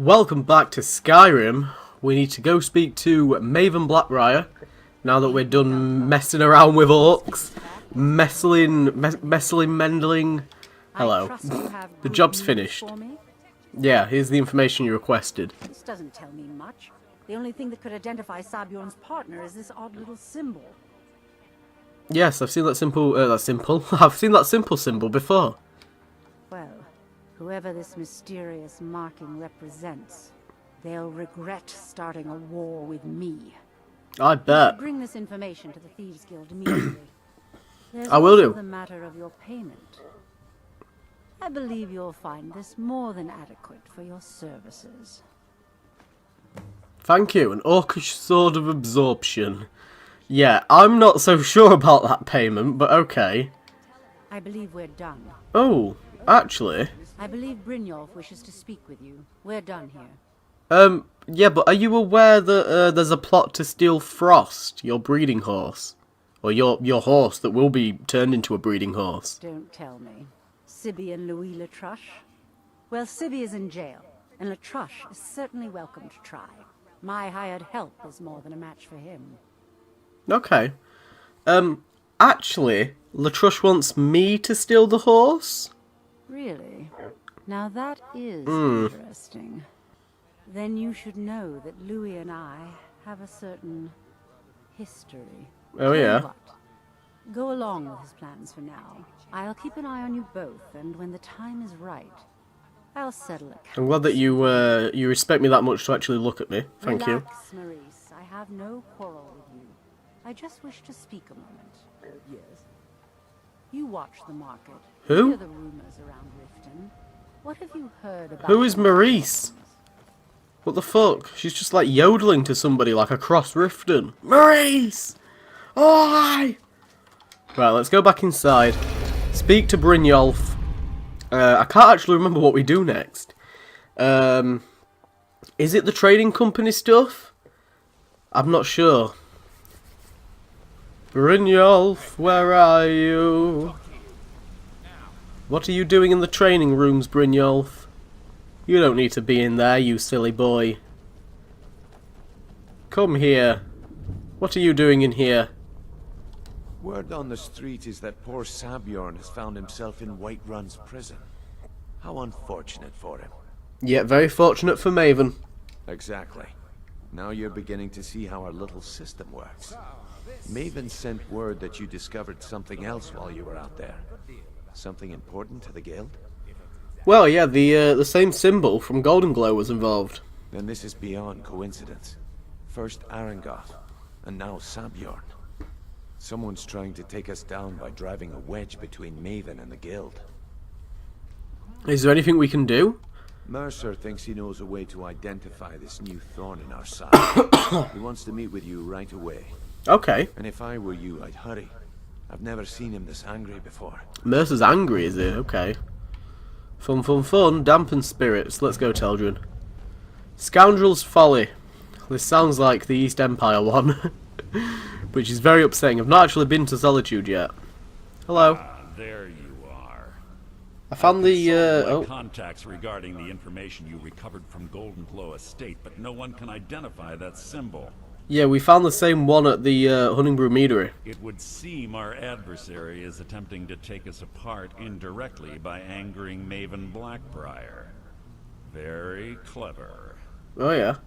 Welcome back to Skyrim. We need to go speak to Maven Blackbriar, now that we're done messing around with orcs. Mendling. Hello. The job's finished. Yeah, here's the information you requested. This doesn't tell me much. The only thing that could identify Sabjorn's partner is this odd little symbol. Yes, I've seen that I've seen that simple symbol before. Well, whoever this mysterious marking represents, they'll regret starting a war with me. I bet. Bring this information to the Thieves Guild immediately. I will do. The matter of your payment. I believe you'll find this more than adequate for your services. Thank you. An orcish sword of absorption. Yeah, I'm not so sure about that payment, but okay. I believe we're done. Oh, actually. I believe Brynjolf wishes to speak with you. We're done here. Yeah, but are you aware that there's a plot to steal Frost, your breeding horse? Or your horse that will be turned into a breeding horse? Don't tell me. Sibby and Louis Latruche? Well, Sibby is in jail, and Latruche is certainly welcome to try. My hired help is more than a match for him. Okay. Actually, Latruche wants me to steal the horse? Really? Now that is interesting. Then you should know that Louis and I have a certain history. Oh, yeah. What? Go along with his plans for now. I'll keep an eye on you both, and when the time is right, I'll settle it. I'm glad that you respect me that much to actually look at me. Thank you. Relax, Maurice. I have no quarrel with you. I just wish to speak a moment. Yes. You watch the market. Who? Hear the rumors around Riften. What have you heard about? Who is Maurice? What the fuck? She's just like yodeling to somebody like across Riften. Maurice! Oi! Right, let's go back inside. Speak to Brynjolf. I can't actually remember what we do next. Is it the trading company stuff? I'm not sure. Brynjolf, where are you? What are you doing in the training rooms, Brynjolf? You don't need to be in there, you silly boy. Come here. What are you doing in here? Word on the street is that poor Sabjorn has found himself in Whiterun's prison. How unfortunate for him. Yeah, very fortunate for Maven. Exactly. Now you're beginning to see how our little system works. Maven sent word that you discovered something else while you were out there. Something important to the guild? Well, yeah, the same symbol from Golden Glow was involved. Then this is beyond coincidence. First Arangoth, and now Sabjorn. Someone's trying to take us down by driving a wedge between Maven and the guild. Is there anything we can do? Mercer thinks he knows a way to identify this new thorn in our side. He wants to meet with you right away. Okay. And if I were you, I'd hurry. I've never seen him this angry before. Mercer's angry, is it? Okay. Fun, fun, fun. Dampen spirits. Let's go, Teldrin. Scoundrel's Folly. This sounds like the East Empire one. Which is very upsetting. I've not actually been to Solitude yet. Hello. There you are. I found the contacts regarding the information you recovered from Golden Glow Estate, but no one can identify that symbol. Yeah, we found the same one at the Honningbrew Meadery. It would seem our adversary is attempting to take us apart indirectly by angering Maven Blackbriar. Very clever. Oh yeah.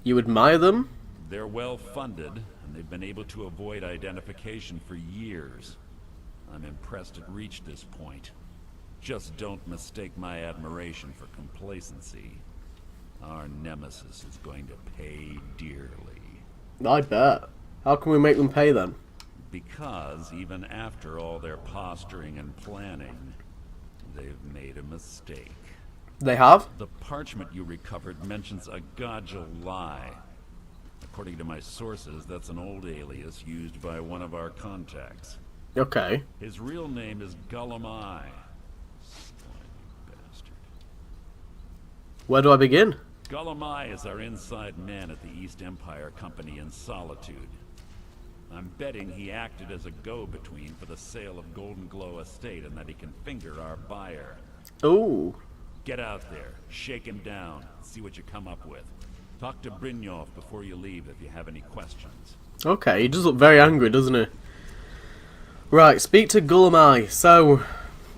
You admire them? They're well funded, and they've been able to avoid identification for years. I'm impressed it reached this point. Just don't mistake my admiration for complacency. Our nemesis is going to pay dearly. I bet. How can we make them pay then? Because even after all their posturing and planning, they've made a mistake. They have? The parchment you recovered mentions a Gajal lie. According to my sources, that's an old alias used by one of our contacts. Okay. His real name is Gullumai. Slimy bastard. Where do I begin? Gullumai is our inside man at the East Empire Company in Solitude. I'm betting he acted as a go-between for the sale of Golden Glow Estate and that he can finger our buyer. Ooh. Get out there, shake him down, see what you come up with. Talk to Brynjolf before you leave if you have any questions. Okay, he does look very angry, doesn't he? Right, speak to Gulamai. So,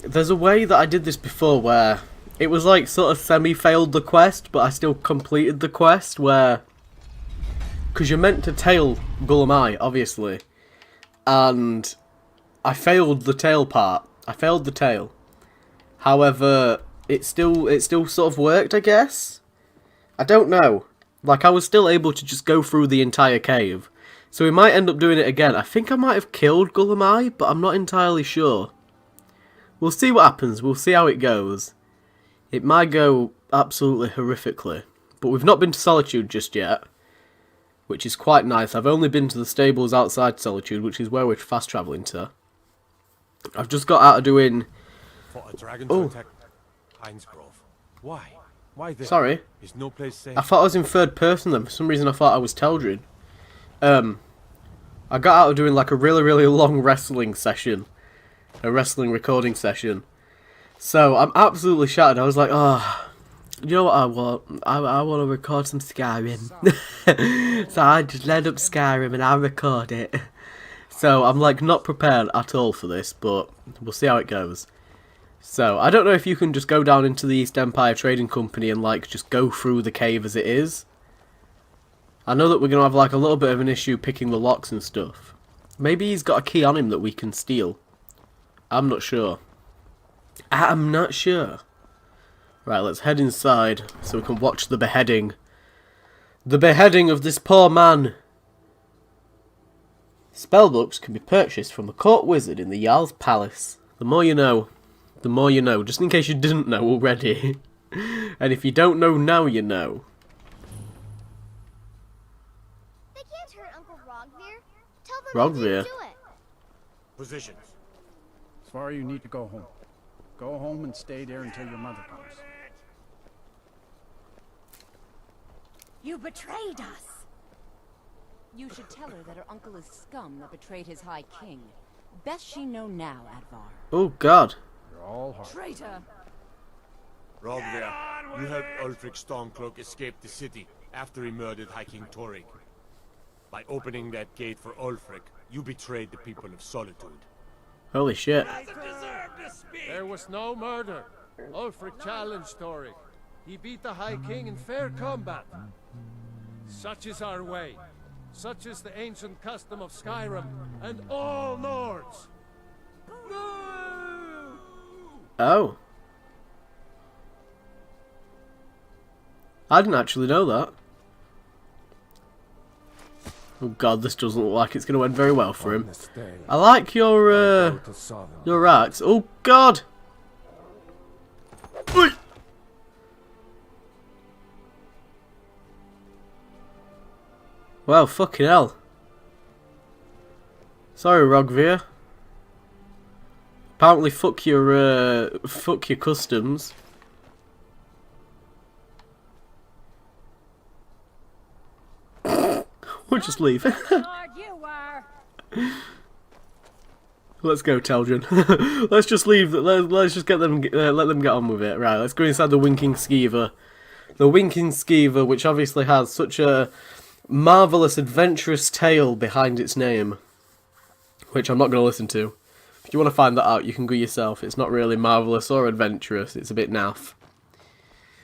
there's a way that I did this before where it was like sort of semi-failed the quest, but I still completed the quest where... Because you're meant to tail Gulamai, obviously. And I failed the tail part. I failed the tail. However, it still sort of worked, I guess? I don't know. Like, I was still able to just go through the entire cave. So we might end up doing it again. I think I might have killed Gulamai, but I'm not entirely sure. We'll see what happens. We'll see how it goes. It might go absolutely horrifically. But we've not been to Solitude just yet, which is quite nice. I've only been to the stables outside Solitude, which is where we're fast travelling to. I've just got out of doing... For a dragon to attack Pines Grove. Why? Why there? Sorry. Is no place safe? I thought I was in third person then. For some reason I thought I was Teldrin. I got out of doing like a really long wrestling session. A wrestling recording session. So I'm absolutely shattered. I was like, oh, you know what I want? I want to record some Skyrim. So I just load up Skyrim and I'll record it. So I'm like not prepared at all for this, but we'll see how it goes. So I don't know if you can just go down into the East Empire Trading Company and like just go through the cave as it is. I know that we're going to have like a little bit of an issue picking the locks and stuff. Maybe he's got a key on him that we can steal. I'm not sure. I'm not sure. Right, let's head inside so we can watch the beheading. The beheading of this poor man. Spellbooks can be purchased from the court wizard in the Jarl's palace. The more you know. The more you know. Just in case you didn't know already. And if you don't know now, you know. They can't hurt Uncle Rogvir. Tell them they didn't do it. Positions. Svar, you need to go home. Go home and stay there until your mother comes. You betrayed us! You should tell her that her uncle is scum that betrayed his high king. Best she know now, Advar. Oh god. You're all hard. Traitor! Rogvir, you helped Ulfric Stormcloak escape the city after he murdered High King Torrik. By opening that gate for Ulfric, you betrayed the people of Solitude. Holy shit. There was no murder. Ulfric challenged Torrik. He beat the High King in fair combat. Such is our way. Such is the ancient custom of Skyrim and all Nords. Oh. I didn't actually know that. Oh god, this doesn't look like it's going to end very well for him. I like your axe. Oh god! Oi! Well, fucking hell. Sorry, Rogvir. Apparently, fuck your customs. We'll just leave. Let's go, Teldrin. Let's just leave. Let's just get them. Let them get on with it. Right. Let's go inside the Winking Skeever. The Winking Skeever, which obviously has such a marvelous, adventurous tale behind its name, which I'm not going to listen to. If you want to find that out, you can go yourself. It's not really marvelous or adventurous. It's a bit naff.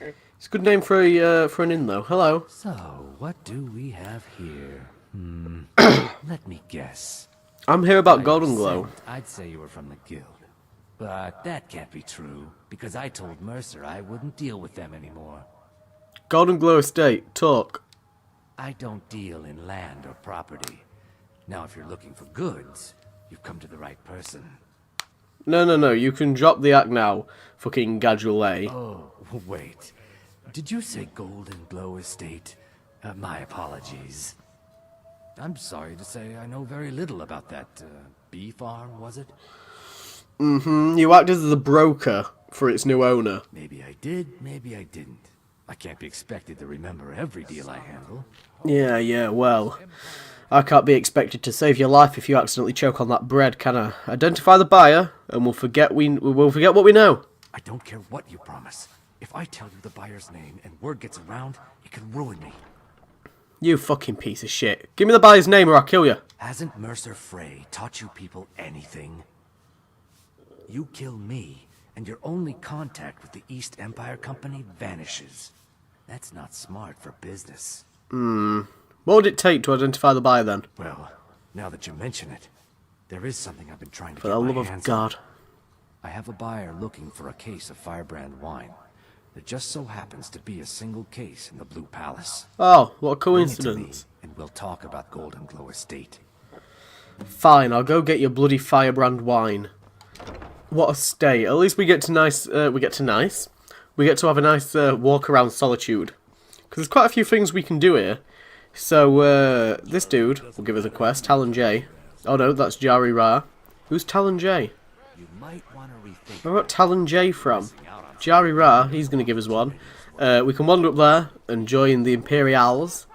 It's a good name for an inn, though. Hello. So, what do we have here? Let me guess. I'm here about By Golden your Glow. scent, I'd say you were from the guild. But that can't be true, because I told Mercer I wouldn't deal with them anymore. Golden Glow Estate. Talk. I don't deal in land or property. Now, if you're looking for goods, you've come to the right person. No. You can drop the act now, fucking Gadule. Oh, wait. Did you say Golden Glow Estate? My apologies. I'm sorry to say I know very little about that, bee farm, was it? You acted as the broker for its new owner. Maybe I did, maybe I didn't. I can't be expected to remember every deal I handle. Yeah, well, I can't be expected to save your life if you accidentally choke on that bread, can I? Identify the buyer, and we'll forget what we know. I don't care what you promise. If I tell you the buyer's name and word gets around, it can ruin me. You fucking piece of shit. Give me the buyer's name or I'll kill you. Hasn't Mercer Frey taught you people anything? You kill me, and your only contact with the East Empire Company vanishes. That's not smart for business. What would it take to identify the buyer then? Well, now that you mention it, there is something I've been trying to For get the my love of hands God. on. I have a buyer looking for a case of Firebrand wine. There just so happens to be a single case in the Blue Palace. Oh, what a Bring it to me, coincidence. and we'll talk about Golden Glow Estate. Fine, I'll go get your bloody Firebrand wine. What a stay. At least we get to We get to have a nice walk around Solitude. Because there's quite a few things we can do here. So, this dude will give us a quest, Talon J. Oh no, that's Jari Ra. Who's Talon J? You might want to rethink. Where got Talon J from? Jari Ra, he's going to give us one. We can wander up there and join the Imperials.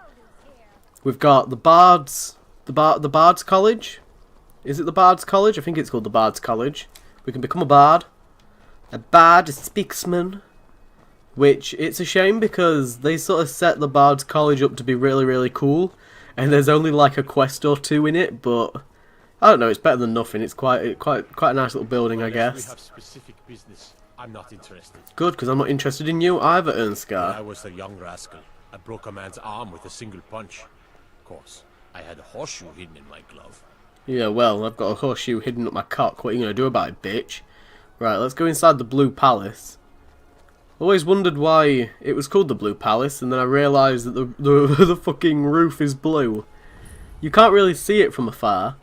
We've got the Bards... The Bards College? Is it the Bards College? I think it's called the Bards College. We can become a bard. A bard speaksman. Which, it's a shame because they sort of set the Bards College up to be really, really cool. And there's only like a quest or two in it, but... I don't know, it's better than nothing. It's quite a nice little building, I guess. We have specific business. I'm not interested. Good, because I'm not interested in you either, Ernskar. I was a young rascal. I broke a man's arm with a single punch. Of course, I had a horseshoe hidden in my glove. Yeah, well, I've got a horseshoe hidden up my cock. What are you going to do about it, bitch? Right, let's go inside the Blue Palace. Always wondered why it was called the Blue Palace, and then I realised that the fucking roof is blue. You can't really see it from afar.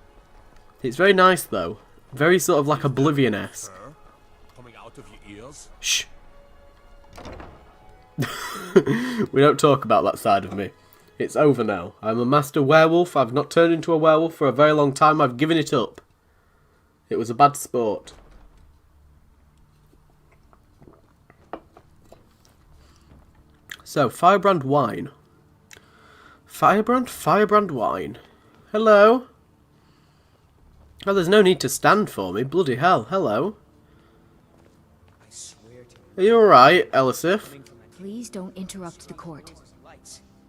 It's very nice, though. Very sort of like Oblivion-esque. Coming out of your ears? Shh. We don't talk about that side of me. It's over now. I'm a master werewolf. I've not turned into a werewolf for a very long time. I've given it up. It was a bad sport. So, Firebrand wine. Firebrand wine. Hello? Oh, there's no need to stand for me. Bloody hell. Hello. Are you alright, Elisif? Please don't interrupt the court.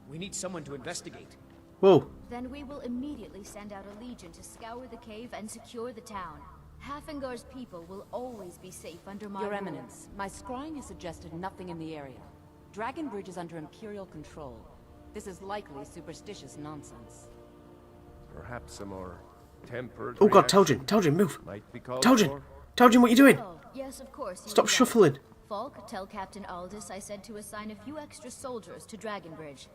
We need someone to investigate. Whoa. Then we will immediately send out a legion to scour the cave and secure the town. Hafengar's people will always be safe under my Your rule. Eminence, my scrying has suggested nothing in the area. Dragonbridge is under Imperial control. This is likely superstitious nonsense. Perhaps a more tempered Oh god, reaction Telgin, move. might be called Telgin, for. Telgin, what are you doing? Oh, yes, of course. you Stop were right. shuffling. Falk, tell Captain Aldous I said to assign a few extra soldiers to Dragonbridge.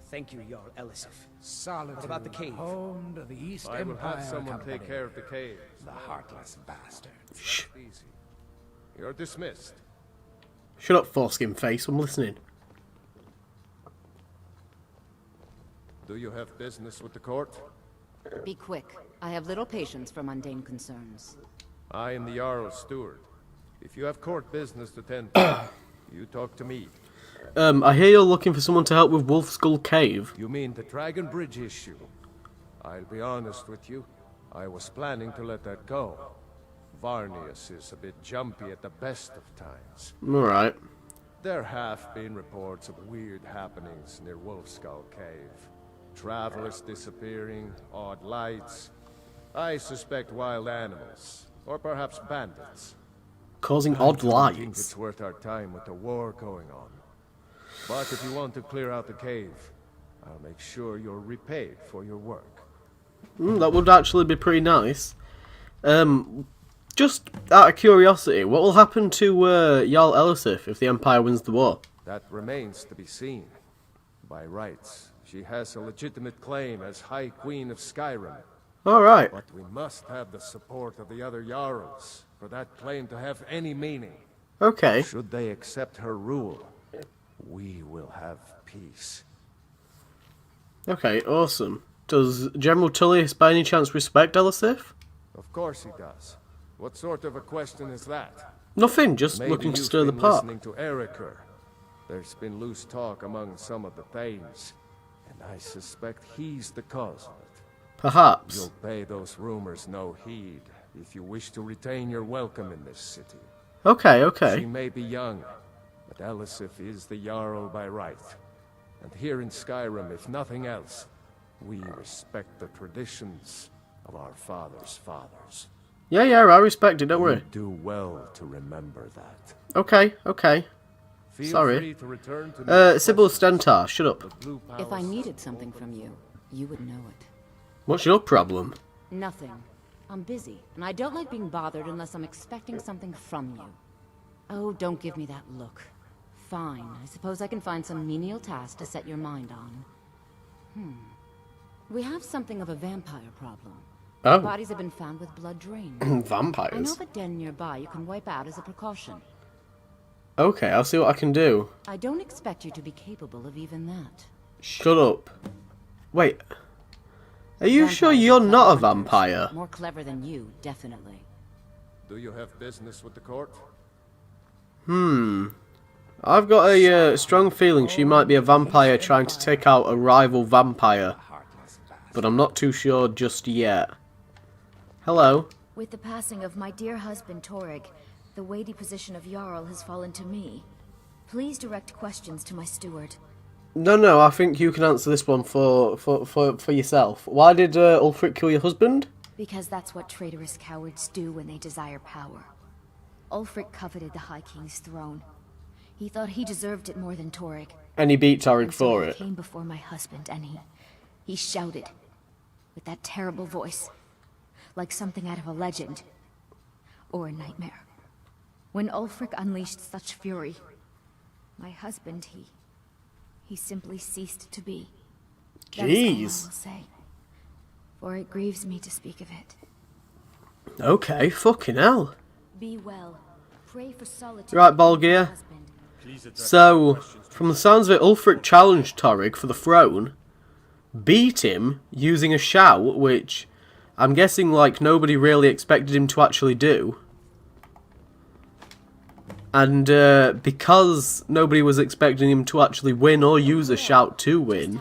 Thank you, Jarl Elisif. Solitude, What about the cave? home to the East I will Empire have someone Company. take care of the cave. The heartless bastards. Shh. Easy. You're dismissed. Shut up, foreskin face. I'm listening. Do you have business with the court? Be quick. I have little patience for mundane concerns. I am the Jarl's steward. If you have court business to tend to, you talk to me. I hear you're looking for someone to help with Wolf Skull Cave. You mean the Dragon Bridge issue? I'll be honest with you. I was planning to let that go. Varnius is a bit jumpy at the best of times. Alright. There have been reports of weird happenings near Wolfskull Cave. Travelers disappearing, odd lights. I suspect wild animals, or perhaps bandits. Causing I odd don't think lights. it's worth our time with the war going on. But if you want to clear out the cave, I'll make sure you're repaid for your work. That would actually be pretty nice. Just out of curiosity, what will happen to Jarl Elisif if the Empire wins the war? That remains to be seen. By rights, she has a legitimate claim as High Queen of Skyrim. Alright. But we must have the support of the other Jarls for that claim to have any meaning. Okay. Should they accept her rule, we will have peace. Okay, awesome. Does General Tullius by any chance respect Elisif? Of course he does. What sort of a question is that? Nothing, just Maybe looking to you've stir the been pot. listening to Eriker. There's been loose talk among some of the Thanes, and I suspect he's the cause of it. Perhaps. You'll pay those rumors no heed if you wish to retain your welcome in this city. Okay, She okay. may be young, Elisif is the Jarl by right. And here in Skyrim, if nothing else, we respect the traditions of our fathers' fathers. Yeah, I respect it, don't worry. You do well to remember that. Okay. Feel Sorry. free to return to Sybil Stentar, shut up. If I needed something from you, you would know it. What's your problem? Nothing. I'm busy, and I don't like being bothered unless I'm expecting something from you. Oh, don't give me that look. Fine, I suppose I can find some menial task to set your mind on. We have something of a vampire problem. Oh. Bodies have been found with blood drained. Vampires? I know of a den nearby you can wipe out as a precaution. Okay, I'll see what I can do. I don't expect you to be capable of even that. Shut up. Wait. Are you sure you're not a vampire? More clever than you, definitely. Do you have business with the court? I've got a strong feeling she might be a vampire trying to take out a rival vampire. But I'm not too sure just yet. Hello. With the passing of my dear husband Torrig, the weighty position of Jarl has fallen to me. Please direct questions to my steward. No, I think you can answer this one for yourself. Why did Ulfric kill your husband? Because that's what traitorous cowards do when they desire power. Ulfric coveted the High King's throne. He thought he deserved it more than Torrig. And he beat Torrig So for he it. came before my husband and he shouted with that terrible voice, like something out of a legend or a nightmare. When Ulfric unleashed such fury, my husband, he simply ceased to be. That is all I will Jeez. say, for it grieves me to speak of it. Okay, fucking hell. Be well. Pray for solitude. Right, Balgear. So, from the sounds of it, Ulfric challenged Torrig for the throne, beat him using a shout, which I'm guessing like nobody really expected him to actually do. And because nobody was expecting him to actually win or use a shout to win,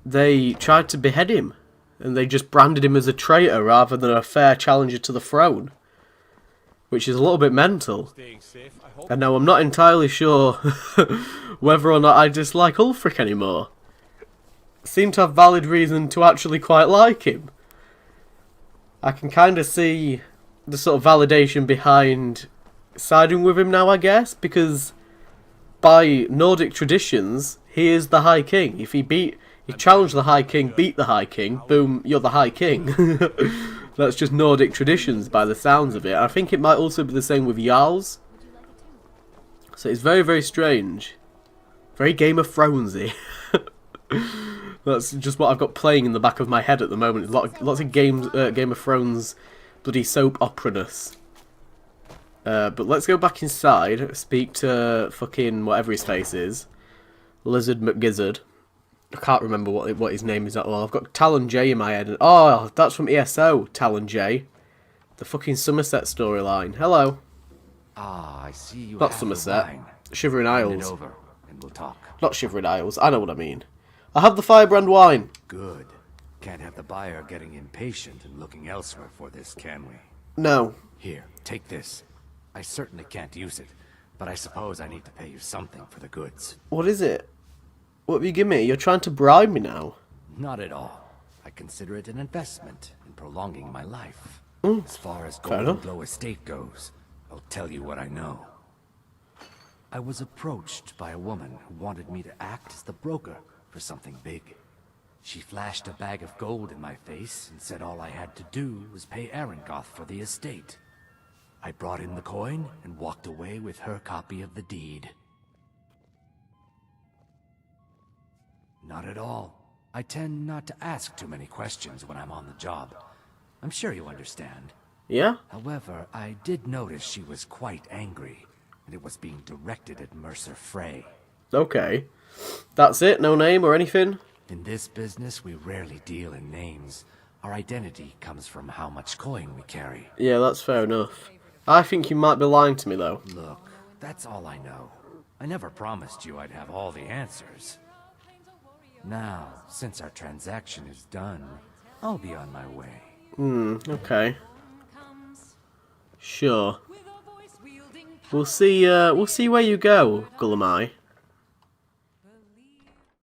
they tried to behead him. And they just branded him as a traitor rather than a fair challenger to the throne. Which is a little bit mental. And now I'm not entirely sure whether or not I dislike Ulfric anymore. Seem to have valid reason to actually quite like him. I can kind of see the sort of validation behind siding with him now, I guess, because by Nordic traditions, he is the High King. If he challenged the High King, beat the High King, boom, you're the High King. That's just Nordic traditions by the sounds of it. I think it might also be the same with Jarls. So it's very, very strange. Very Game of Thronesy. That's just what I've got playing in the back of my head at the moment. Lots of Game of Thrones bloody soap opera-ness. But let's go back inside, speak to fucking whatever his face is. Lizard McGizzard. I can't remember what his name is at all. I've got Talon J in my head. Oh, that's from ESO, Talon J. The fucking Somerset storyline. Hello. Ah, I see you. Not have Somerset. the wine. Shivering Hand it Isles. over, and we'll talk. Not Shivering Isles. I know what I mean. I have the Firebrand wine. Good. Can't have the buyer getting impatient and looking elsewhere for this, can we? No. Here, take this. I certainly can't use it, but I suppose I need to pay you something for the goods. What is it? What have you given me? You're trying to bribe me now. Not at all. I consider it an investment in prolonging my life. Mm. As far as Fair Golden enough. Glow Estate goes, I'll tell you what I know. I was approached by a woman who wanted me to act as the broker for something big. She flashed a bag of gold in my face and said all I had to do was pay Arengoth for the estate. I brought in the coin and walked away with her copy of the deed. Not at all. I tend not to ask too many questions when I'm on the job. I'm sure you understand. Yeah? However, I did notice she was quite angry, and it was being directed at Mercer Frey. Okay. That's it? No name or anything? In this business, we rarely deal in names. Our identity comes from how much coin we carry. Yeah, that's fair enough. I think you might be lying to me, though. Look, that's all I know. I never promised you I'd have all the answers. Now, since our transaction is done, I'll be on my way. Okay. Sure. We'll see where you go, Gullamai.